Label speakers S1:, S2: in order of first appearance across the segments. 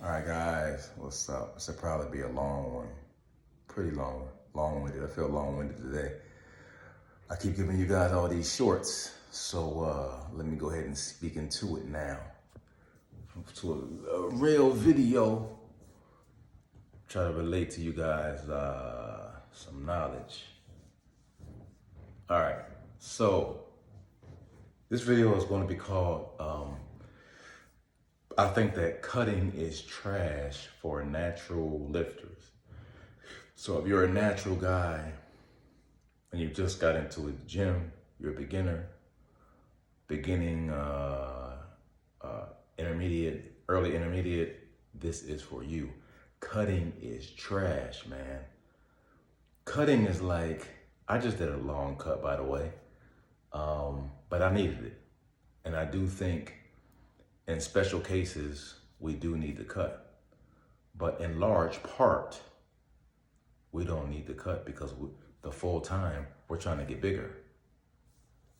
S1: All right, guys, what's up? This will probably be a long one, pretty long one, long-winded. I feel long-winded today. I keep giving you guys all these shorts, so let me go ahead and speak into it now. To a real video, try to relate to you guys some knowledge. All right, so this video is going to be called I think that cutting is trash for natural lifters. So if you're a natural guy and you just got into the gym, you're a beginner, beginning, intermediate, early intermediate, this is for you. Cutting is trash, man. Cutting is like, I just did a long cut, by the way, but I needed it. And I do think in special cases, we do need to cut. But in large part, we don't need to cut because the full time, we're trying to get bigger.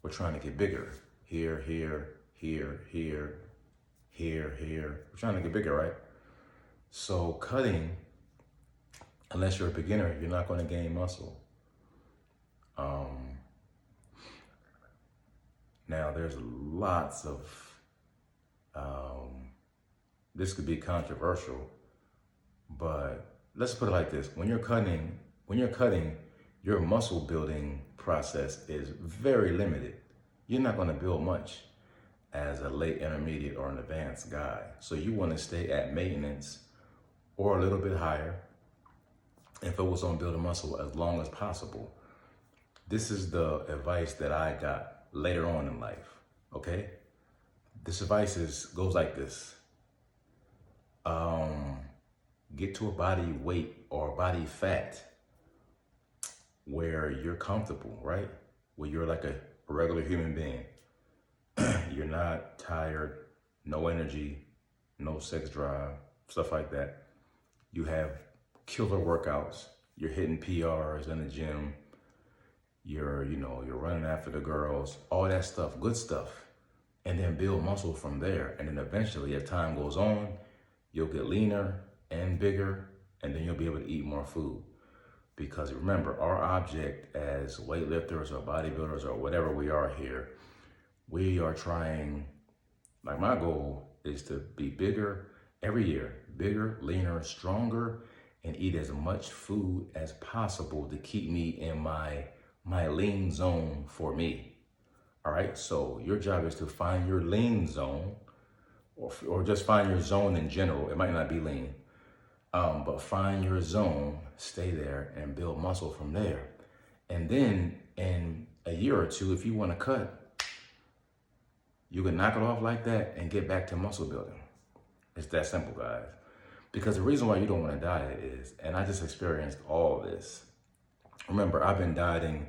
S1: We're trying to get bigger. Here, here, here, here, here, here. We're trying to get bigger, right? So cutting, unless you're a beginner, you're not going to gain muscle. Now there's lots of, this could be controversial, but let's put it like this. When you're cutting, your muscle building process is very limited. You're not going to build much as a late intermediate or an advanced guy. So you want to stay at maintenance or a little bit higher and focus on building muscle as long as possible. This is the advice that I got later on in life, okay? This advice goes like this. Get to a body weight or body fat where you're comfortable, right? Where you're like a regular human being. You're not tired, no energy, no sex drive, stuff like that. You have killer workouts. You're hitting PRs in the gym. You're running after the girls, all that stuff, good stuff. And then build muscle from there. And then eventually, as time goes on, you'll get leaner and bigger, and then you'll be able to eat more food. Because remember, our object as weightlifters or bodybuilders or whatever we are here, we are trying, like my goal is to be bigger every year, bigger, leaner, stronger, and eat as much food as possible to keep me in my lean zone for me. All right, so your job is to find your lean zone or just find your zone in general. It might not be lean, but find your zone, stay there and build muscle from there. And then in a year or two, if you want to cut, you can knock it off like that and get back to muscle building. It's that simple, guys. Because the reason why you don't want to diet is, and I just experienced all of this. Remember, I've been dieting,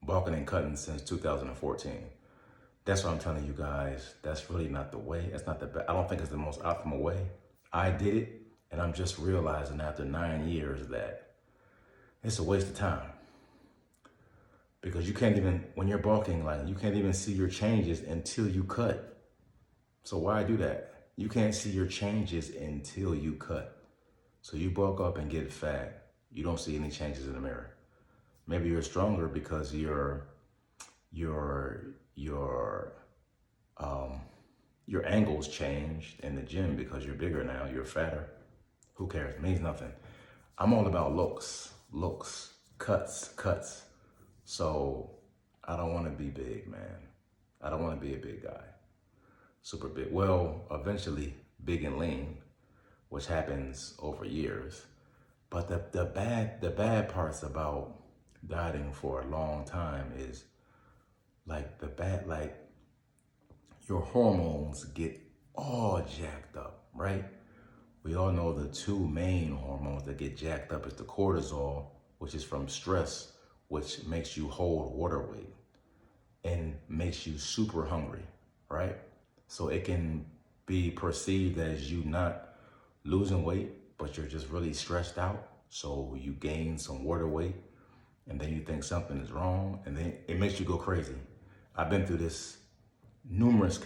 S1: bulking and cutting since 2014. That's what I'm telling you guys. That's really not the way. That's not the best. I don't think it's the most optimal way. I did it, and I'm just realizing after 9 years that it's a waste of time. Because you can't even, when you're bulking, like you can't even see your changes until you cut. So why do that? You can't see your changes until you cut. So you bulk up and get fat. You don't see any changes in the mirror. Maybe you're stronger because your angles changed in the gym because you're bigger now, you're fatter. Who cares? It means nothing. I'm all about looks, cuts. So I don't want to be big, man. I don't want to be a big guy, super big. Well, eventually big and lean, which happens over years. But the bad parts about dieting for a long time is like your hormones get all jacked up, right? We all know the two main hormones that get jacked up is the cortisol, which is from stress, which makes you hold water weight and makes you super hungry, right? So it can be perceived as you not losing weight, but you're just really stressed out. So you gain some water weight and then you think something is wrong and then it makes you go crazy. I've been through this numerous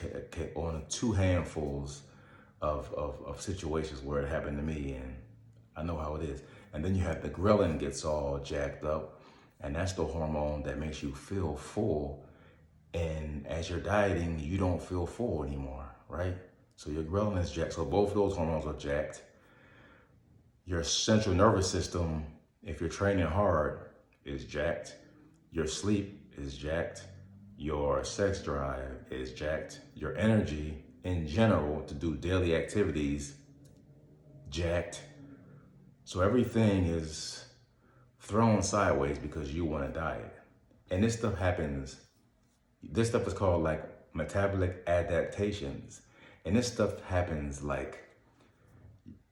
S1: on 2 handfuls of situations where it happened to me, and I know how it is. And then you have the ghrelin gets all jacked up, and that's the hormone that makes you feel full. And as you're dieting, you don't feel full anymore, right? So your ghrelin is jacked. So both of those hormones are jacked. Your central nervous system, if you're training hard, is jacked. Your sleep is jacked. Your sex drive is jacked. Your energy in general to do daily activities, jacked. So everything is thrown sideways because you want to diet. And this stuff is called like metabolic adaptations. And this stuff happens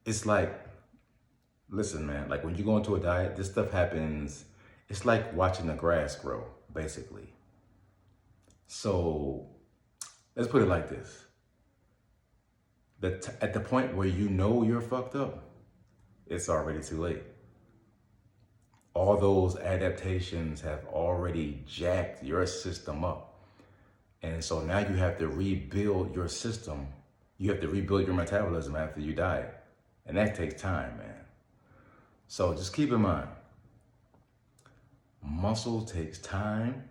S1: it's like, listen, man, like when you go into a diet, this stuff happens, it's like watching the grass grow, basically. So let's put it like this. At the point where you know you're fucked up, it's already too late. All those adaptations have already jacked your system up. And so now you have to rebuild your system. You have to rebuild your metabolism after you diet. And that takes time, man. So just keep in mind, muscle takes time,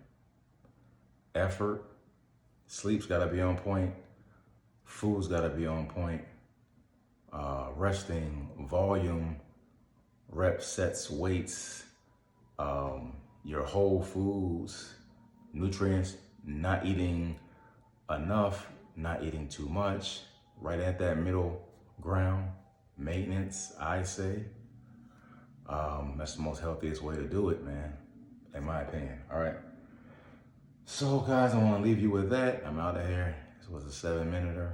S1: effort, sleep's gotta be on point, food's gotta be on point, resting, volume, reps, sets, weights, your whole foods, nutrients, not eating enough, not eating too much, right at that middle ground, maintenance, I say. That's the most healthiest way to do it, man, in my opinion. All right. So guys, I want to leave you with that. I'm out of here. This was a 7-minute.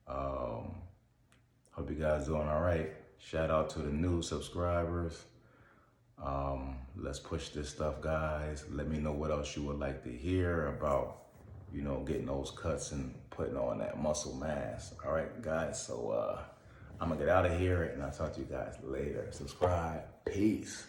S1: Hope you guys doing all right. Shout out to the new subscribers. Let's push this stuff, guys. Let me know what else you would like to hear about, getting those cuts and putting on that muscle mass. All right, guys. So I'm gonna get out of here and I'll talk to you guys later. Subscribe. Peace.